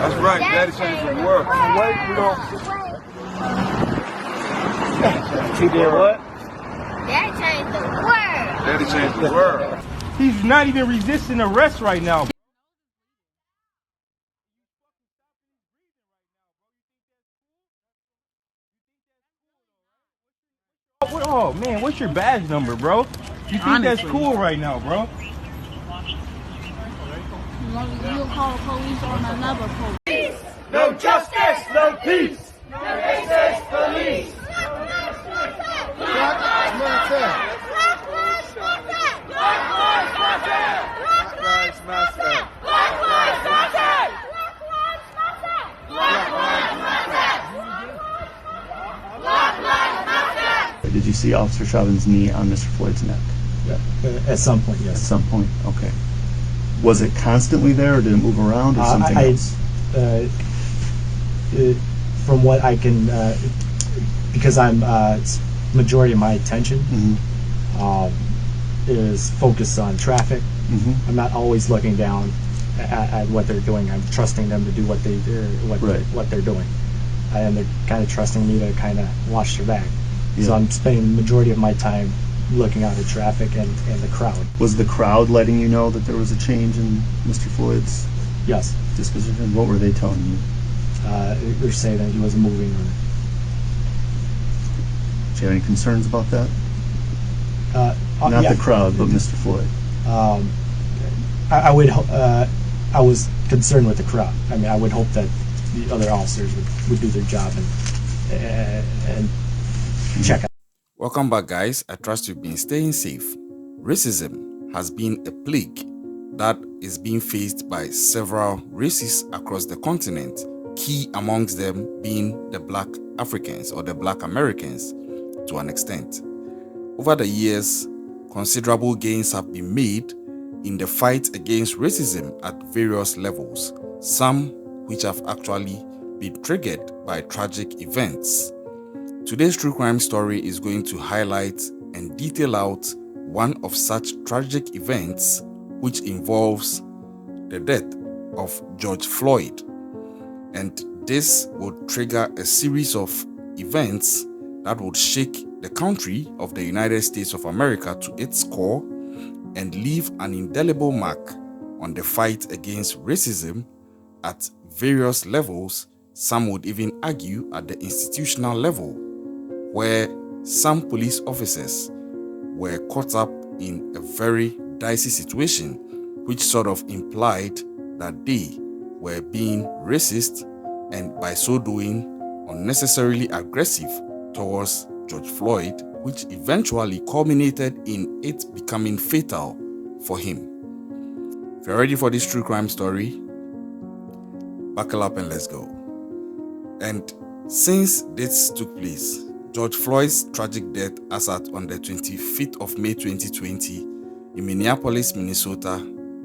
That's right. Daddy changed the world. He did what? Daddy changed the world. Daddy changed the world. He's not even resisting arrest right now. Oh man, what's your badge number, bro? You think that's cool right now, bro? You'll call the police on another police. No justice, no peace. No racist police. Black lives matter. Black lives matter. Black lives matter. Black lives matter. Black lives matter. Black lives matter. Black lives matter. Did you see Officer Chauvin's knee on Mr. Floyd's neck? At some point, At yes. some point, okay. Was it constantly there, or did it move around, or something else? From what I can, because I'm majority of my attention is focused on traffic. I'm not always looking down at what they're doing. I'm trusting them to do what they do, what they're doing, and they're kind of trusting me to kind of watch their back. So I'm spending the majority of my time looking out at traffic and the crowd. Was the crowd letting you know that there was a change in Mr. Floyd's disposition? What were they telling you? They're saying that he wasn't moving. Do you have any concerns about that? Not the crowd, but Mr. Floyd. I would. I was concerned with the crowd. I mean, I would hope that the other officers would do their job and check out. Welcome back, guys. I trust you've been staying safe. Racism has been a plague that is being faced by several races across the continent, key amongst them being the Black Africans or the Black Americans to an extent. Over the years, considerable gains have been made in the fight against racism at various levels, some which have actually been triggered by tragic events. Today's true crime story is going to highlight and detail out one of such tragic events, which involves the death of George Floyd. And this would trigger a series of events that would shake the country of the United States of America to its core and leave an indelible mark on the fight against racism at various levels. Some would even argue at the institutional level, where some police officers were caught up in a very dicey situation, which sort of implied that they were being racist and by so doing unnecessarily aggressive towards George Floyd, which eventually culminated in it becoming fatal for him. If you're ready for this true crime story, buckle up and let's go. And since this took place, George Floyd's tragic death as at on the 25th of May 2020 in Minneapolis, Minnesota,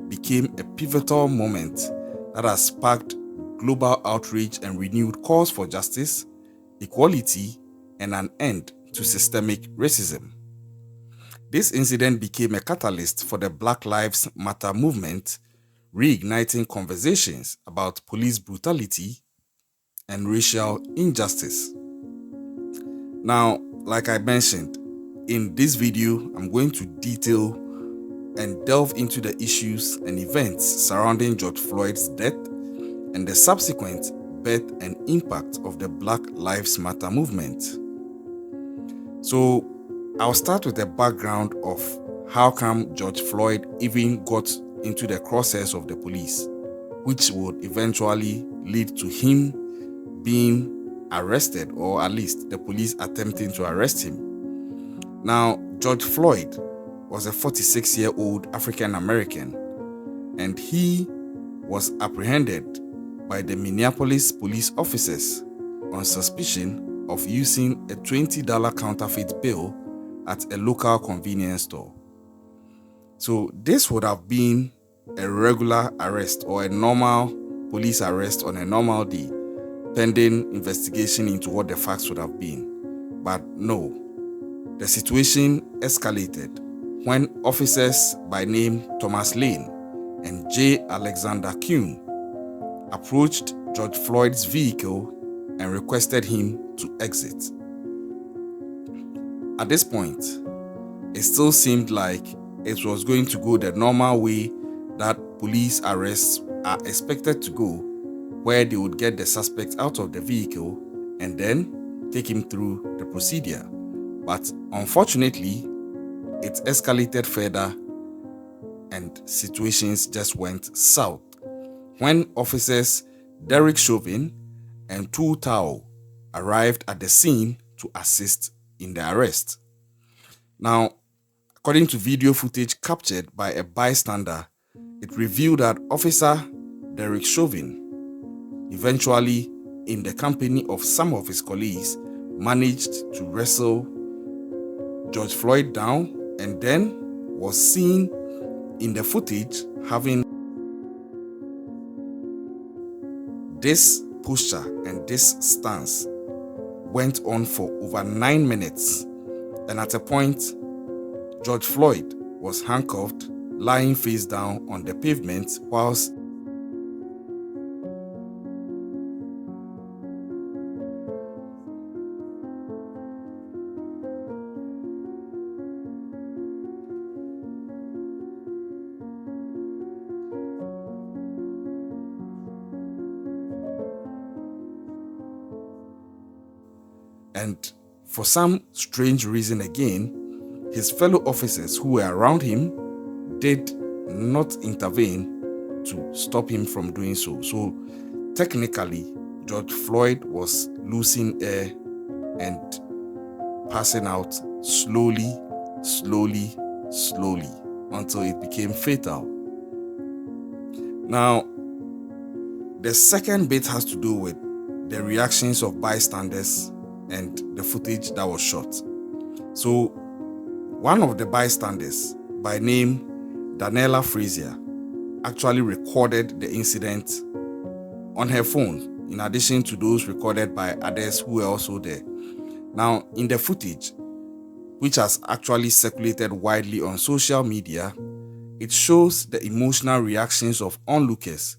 became a pivotal moment that has sparked global outrage and renewed calls for justice, equality, and an end to systemic racism. This incident became a catalyst for the Black Lives Matter movement, reigniting conversations about police brutality and racial injustice. Now, like I mentioned, in this video, I'm going to detail and delve into the issues and events surrounding George Floyd's death and the subsequent birth and impact of the Black Lives Matter movement. So, I'll start with the background of how come George Floyd even got into the crosshairs of the police, which would eventually lead to him being arrested, or at least the police attempting to arrest him. Now, George Floyd was a 46-year-old African American, and he was apprehended by the Minneapolis police officers on suspicion of using a $20 counterfeit bill at a local convenience store. So this would have been a regular arrest or a normal police arrest on a normal day, pending investigation into what the facts would have been. But no, the situation escalated when officers by name Thomas Lane and J. Alexander Kuhn approached George Floyd's vehicle and requested him to exit. At this point, it still seemed like it was going to go the normal way that police arrests are expected to go, where they would get the suspect out of the vehicle and then take him through the procedure. But unfortunately, it escalated further and situations just went south when officers Derrick Chauvin and Tu Tao arrived at the scene to assist in the arrest. Now, according to video footage captured by a bystander, it revealed that Officer Derrick Chauvin, eventually in the company of some of his colleagues, managed to wrestle George Floyd down and then was seen in the footage having this posture and this stance went on for over 9 minutes, and at a point George Floyd was handcuffed, lying face down on the pavement whilst and for some strange reason again, his fellow officers who were around him did not intervene to stop him from doing so. So technically, George Floyd was losing air and passing out slowly until it became fatal. Now, the second bit has to do with the reactions of bystanders and the footage that was shot. So one of the bystanders, by name Daniela Frazier, actually recorded the incident on her phone, in addition to those recorded by others who were also there. Now, in the footage, which has actually circulated widely on social media, it shows the emotional reactions of onlookers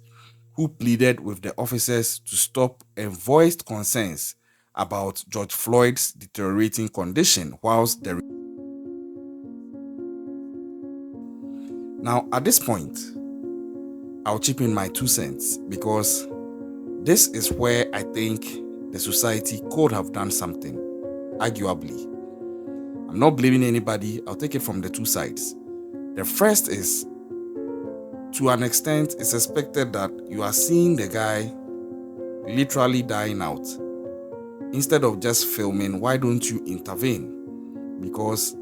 who pleaded with the officers to stop and voiced concerns about George Floyd's deteriorating condition whilst the... Now, at this point, I'll chip in my 2 cents, because this is where I think the society could have done something, arguably. I'm not blaming anybody, I'll take it from the 2 sides. The first is, to an extent, it's expected that you are seeing the guy literally dying out. Instead of just filming, why don't you intervene? Because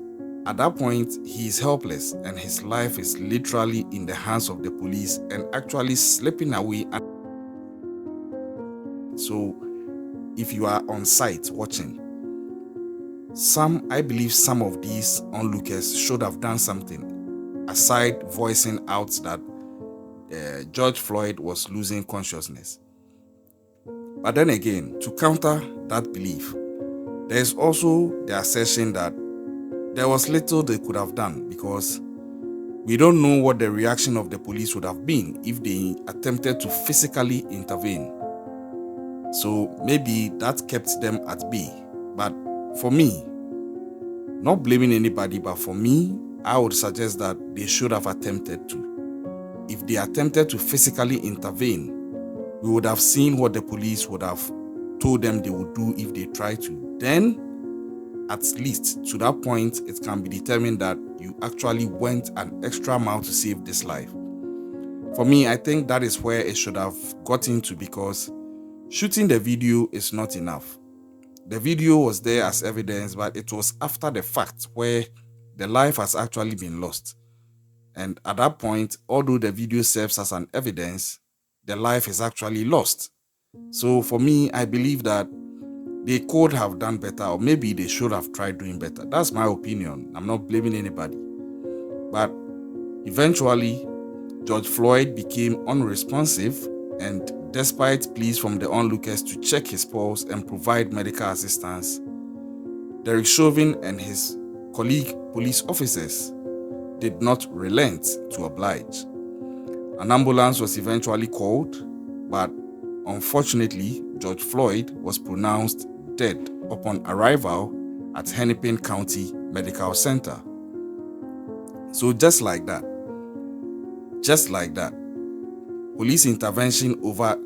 at that point, he is helpless and his life is literally in the hands of the police and actually slipping away. So if you are on site watching, I believe some of these onlookers should have done something aside voicing out that George Floyd was losing consciousness. But then again, to counter that belief, there is also the assertion that there was little they could have done, because we don't know what the reaction of the police would have been if they attempted to physically intervene. So maybe that kept them at bay. But for me, not blaming anybody, but for me, I would suggest that they should have attempted to. If they attempted to physically intervene, we would have seen what the police would have told them they would do if they tried to. Then, at least to that point, it can be determined that you actually went an extra mile to save this life. For me, I think that is where it should have gotten to, because shooting the video is not enough. The video was there as evidence, but it was after the fact where the life has actually been lost. And at that point, although the video serves as an evidence, the life is actually lost. So for me, I believe that they could have done better, or maybe they should have tried doing better. That's my opinion. I'm not blaming anybody. But eventually, George Floyd became unresponsive, and despite pleas from the onlookers to check his pulse and provide medical assistance, Derrick Chauvin and his colleague police officers did not relent to oblige. An ambulance was eventually called, but unfortunately, George Floyd was pronounced dead upon arrival at Hennepin County Medical Center. So just like that, police intervention over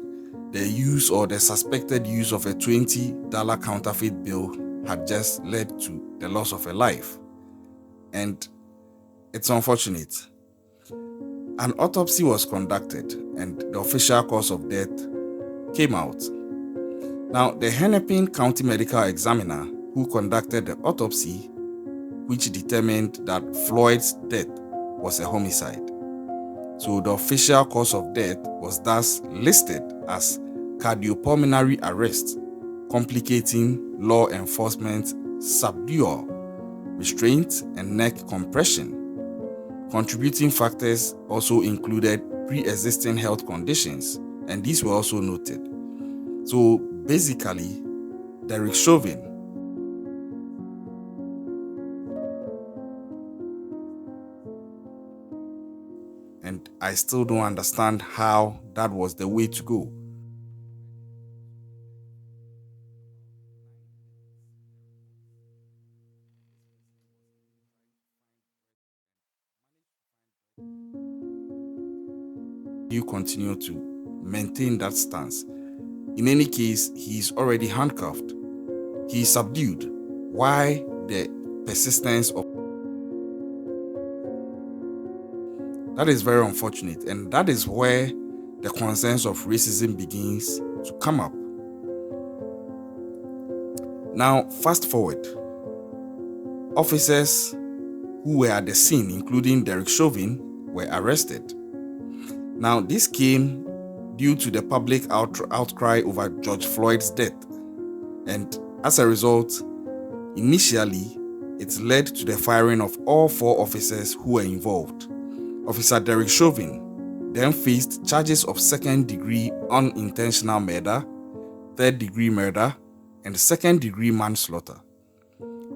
the use or the suspected use of a $20 counterfeit bill had just led to the loss of a life. And it's unfortunate. An autopsy was conducted and the official cause of death came out. Now, the Hennepin County Medical Examiner who conducted the autopsy, which determined that Floyd's death was a homicide. So the official cause of death was thus listed as cardiopulmonary arrest, complicating law enforcement subdual, restraint, and neck compression. Contributing factors also included pre-existing health conditions, and these were also noted. So basically, Derrick Chauvin and I still don't understand how that was the way to go. You continue to maintain that stance. In any case, he is already handcuffed. He is subdued. Why the persistence of that is very unfortunate, and that is where the concerns of racism begins to come up. Now, fast forward. Officers who were at the scene, including Derrick Chauvin, were arrested. Now, this came due to the public outcry over George Floyd's death. And as a result, initially, it led to the firing of all 4 officers who were involved. Officer Derrick Chauvin then faced charges of second-degree unintentional murder, third-degree murder, and second-degree manslaughter.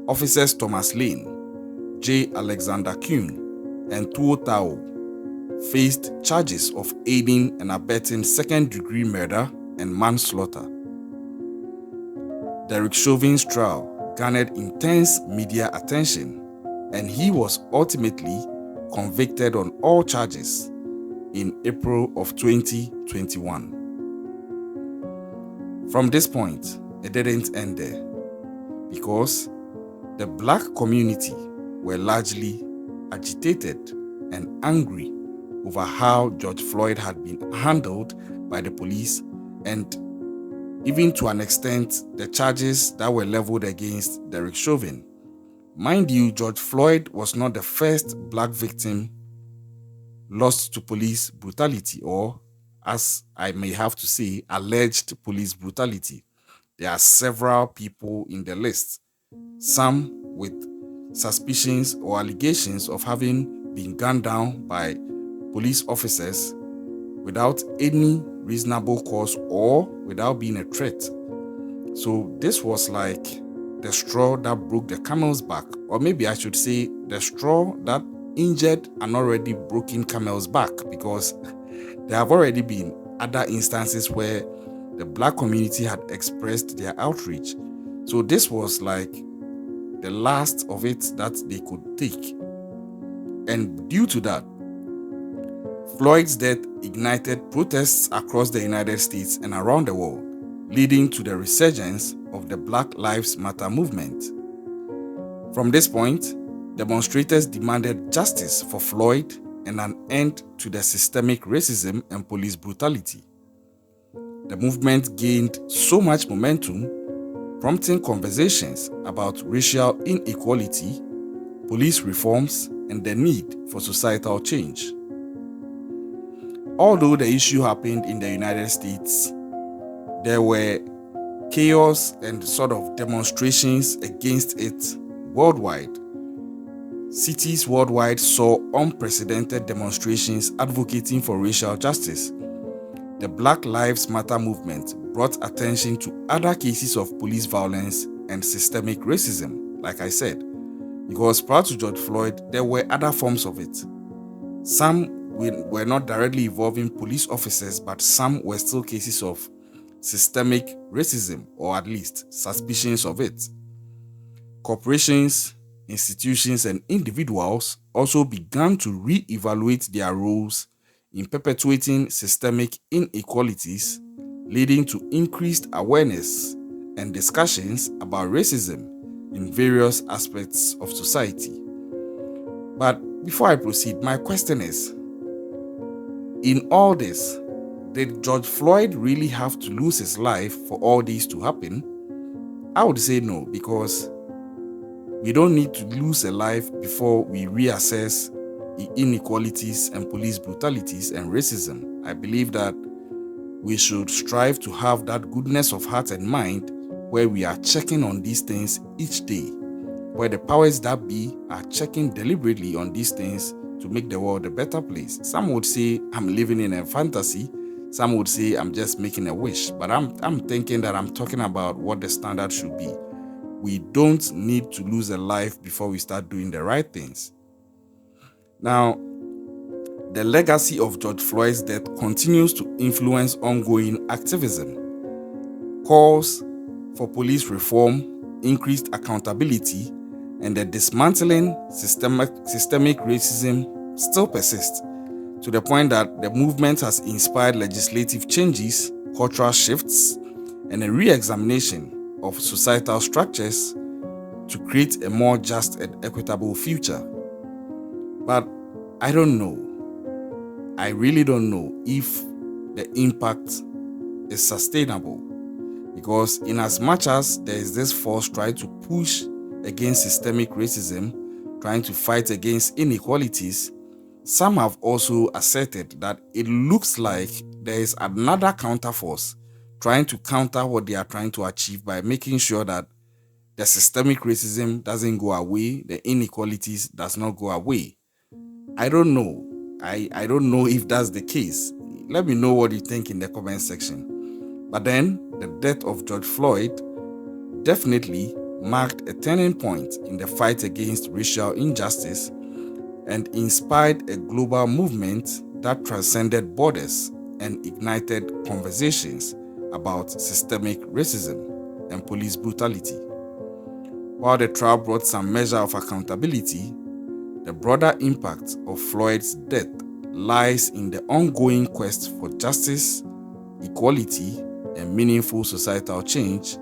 Officers Thomas Lane, J. Alexander Kuhn, and Tuo Tao faced charges of aiding and abetting second-degree murder and manslaughter. Derrick Chauvin's trial garnered intense media attention, and he was ultimately convicted on all charges in April of 2021. From this point, it didn't end there, because the black community were largely agitated and angry over how George Floyd had been handled by the police, and even to an extent, the charges that were leveled against Derrick Chauvin. Mind you, George Floyd was not the first black victim lost to police brutality, or, as I may have to say, alleged police brutality. There are several people in the list, some with suspicions or allegations of having been gunned down by police officers without any reasonable cause or without being a threat. So this was like the straw that broke the camel's back, or maybe I should say the straw that injured an already broken camel's back, because there have already been other instances where the black community had expressed their outrage. So this was like the last of it that they could take. And due to that, Floyd's death ignited protests across the United States and around the world, leading to the resurgence of the Black Lives Matter movement. From this point, demonstrators demanded justice for Floyd and an end to the systemic racism and police brutality. The movement gained so much momentum, prompting conversations about racial inequality, police reforms, and the need for societal change. Although the issue happened in the United States, there were chaos and sort of demonstrations against it worldwide. Cities worldwide saw unprecedented demonstrations advocating for racial justice. The Black Lives Matter movement brought attention to other cases of police violence and systemic racism, like I said, because prior to George Floyd, there were other forms of it. Some were not directly involving police officers, but some were still cases of systemic racism, or at least suspicions of it. Corporations, institutions, and individuals also began to re-evaluate their roles in perpetuating systemic inequalities, leading to increased awareness and discussions about racism in various aspects of society. But before I proceed, my question is, in all this, did George Floyd really have to lose his life for all this to happen? I would say no, because we don't need to lose a life before we reassess the inequalities and police brutalities and racism. I believe that we should strive to have that goodness of heart and mind where we are checking on these things each day, where the powers that be are checking deliberately on these things to make the world a better place. Some would say I'm living in a fantasy. Some would say I'm just making a wish. But I'm thinking that I'm talking about what the standard should be. We don't need to lose a life before we start doing the right things. Now, the legacy of George Floyd's death continues to influence ongoing activism. Calls for police reform, increased accountability, and the dismantling systemic racism still persist, to the point that the movement has inspired legislative changes, cultural shifts, and a re-examination of societal structures to create a more just and equitable future. But I don't know. I really don't know if the impact is sustainable, because in as much as there is this force trying to push against systemic racism, trying to fight against inequalities, some have also asserted that it looks like there is another counterforce trying to counter what they are trying to achieve by making sure that the systemic racism doesn't go away, the inequalities does not go away. I don't know. I don't know if that's the case. Let me know what you think in the comment section. But then, the death of George Floyd definitely marked a turning point in the fight against racial injustice and inspired a global movement that transcended borders and ignited conversations about systemic racism and police brutality. While the trial brought some measure of accountability, the broader impact of Floyd's death lies in the ongoing quest for justice, equality, and meaningful societal change,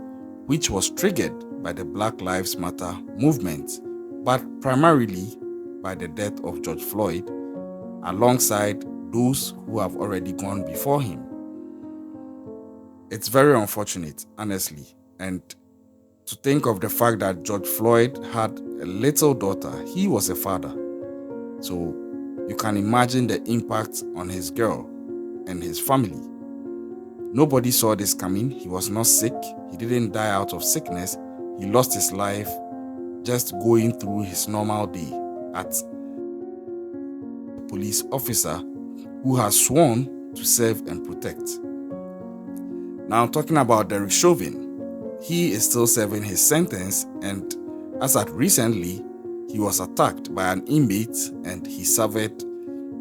which was triggered by the Black Lives Matter movement, but primarily by the death of George Floyd, alongside those who have already gone before him. It's very unfortunate, honestly, and to think of the fact that George Floyd had a little daughter. He was a father. So you can imagine the impact on his girl and his family. Nobody saw this coming. He was not sick. He didn't die out of sickness. He lost his life just going through his normal day at a police officer who has sworn to serve and protect. Now, talking about Derrick Chauvin, he is still serving his sentence, and as at recently, he was attacked by an inmate and he suffered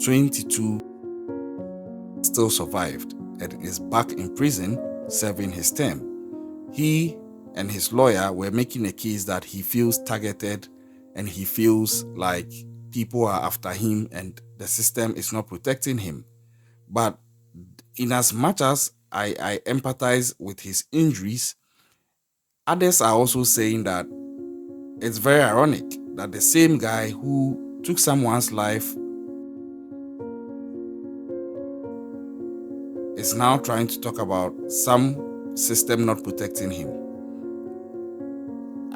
22, still survived and is back in prison serving his term. He and his lawyer were making a case that he feels targeted and he feels like people are after him and the system is not protecting him. But in as much as I empathize with his injuries, others are also saying that it's very ironic that the same guy who took someone's life is now trying to talk about some system not protecting him.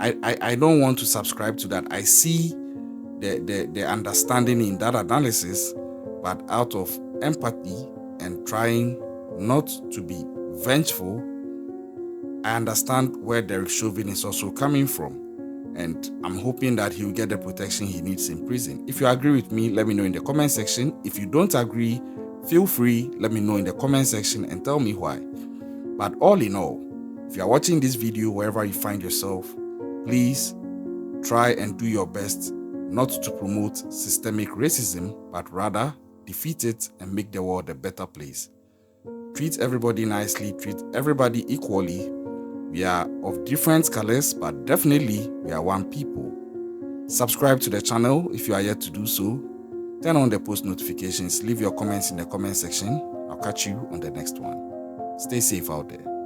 I don't want to subscribe to that. I see the understanding in that analysis, but out of empathy and trying not to be vengeful, I understand where Derrick Chauvin is also coming from, and I'm hoping that he'll get the protection he needs in prison. If you agree with me, let me know in the comment section. If you don't agree, feel free, let me know in the comment section and tell me why. But all in all, if you are watching this video wherever you find yourself, please try and do your best not to promote systemic racism, but rather defeat it and make the world a better place. treat everybody nicely, treat everybody equally. We are of different colors, but definitely we are one people. Subscribe to the channel if you are yet to do so. Turn on the post notifications. Leave your comments in the comment section. I'll catch you on the next one. Stay safe out there.